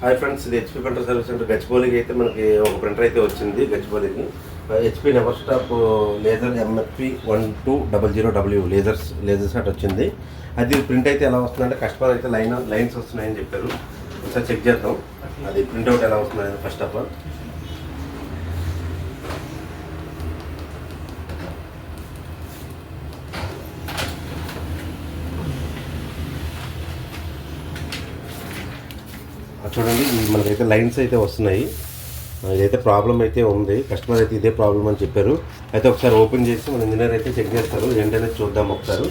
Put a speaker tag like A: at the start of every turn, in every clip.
A: Hi friends, ఇది HP printer service centre గచ్చిబౌలికి అయితే మనకి ఒక ప్రింటర్ అయితే వచ్చింది. గచ్చిబౌలికి HP never stop laser MFP 1200W laser set వచ్చింది. అది ప్రింట్ అయితే ఎలా వస్తుందంటే కస్టమర్ అయితే లైన్స్ వస్తున్నాయని చెప్పారు. ఒకసారి చెక్ చేద్దాం అది ప్రింట్అవుట్ ఎలా వస్తుందని. ఫస్ట్ ఆఫ్ ఆల్ చూడండి, మనకైతే లైన్స్ అయితే వస్తున్నాయి. ఇదైతే ప్రాబ్లం అయితే ఉంది. కస్టమర్ అయితే ఇదే ప్రాబ్లం అని చెప్పారు. అయితే ఒకసారి ఓపెన్ చేసి మన ఇంజనీర్ అయితే చెక్ చేస్తారు. ఏంటనేది చూద్దాం. ఒకసారి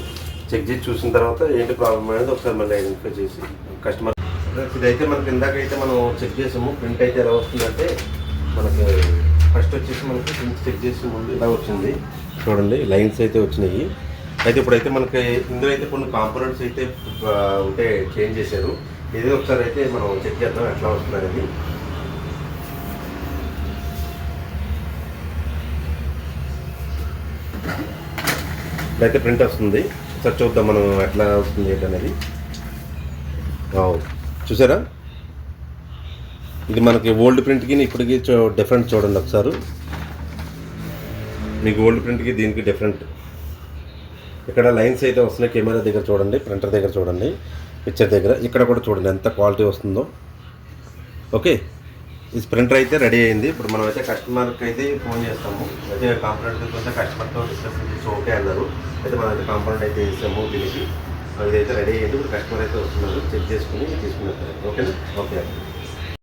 A: చెక్ చేసి చూసిన తర్వాత ఏంటి ప్రాబ్లం అనేది ఒకసారి మళ్ళీ ఐడెంటిఫై చేసి కస్టమర్ ఇదైతే మనకి ఇందాకైతే మనం చెక్ చేసాము. ప్రింట్ అయితే ఎలా వస్తుందంటే మనకి ఫస్ట్ వచ్చేసి మనకి ప్రింట్ చెక్ చేసి ముందు ఇలా వచ్చింది. చూడండి, లైన్స్ అయితే వచ్చినాయి. అయితే ఇప్పుడైతే మనకి ఇందులో అయితే కొన్ని కాంపోనెంట్స్ అయితే ఉంటే చేంజ్ చేశారు. ఇది ఒకసారి అయితే మనం చెక్ చేద్దాం ఎట్లా వస్తుంది అనేది. ఇప్పుడైతే ప్రింట్ వస్తుంది. ఒకసారి చూద్దాం మనం ఎట్లా వస్తుంది ఏంటనేది. చూసారా, ఇది మనకి ఓల్డ్ ప్రింట్కి ఇప్పటికి డిఫరెంట్ చూడండి. ఒకసారి మీకు ఓల్డ్ ప్రింట్కి దీనికి డిఫరెంట్. ఇక్కడ లైన్స్ అయితే వస్తున్నాయి. కెమెరా దగ్గర చూడండి, ప్రింటర్ దగ్గర చూడండి, పిక్చర్ దగ్గర ఇక్కడ కూడా చూడండి ఎంత క్వాలిటీ వస్తుందో. ఓకే, ఈ ప్రింటర్ అయితే రెడీ అయింది. ఇప్పుడు మనం అయితే కస్టమర్కి అయితే ఫోన్ చేస్తాము. అయితే కాంపోనెంట్ అయితే కస్టమర్తో డిస్కషన్ చేసి ఓకే అన్నారు. అయితే మనం అయితే కాంపోనెంట్ అయితే ఇస్తాము దీనికి. ఇదైతే రెడీ అయ్యింది. ఇప్పుడు కస్టమర్ అయితే వస్తున్నారు, చెక్ చేసుకుని తీసుకున్నారు. ఓకేనా? ఓకే.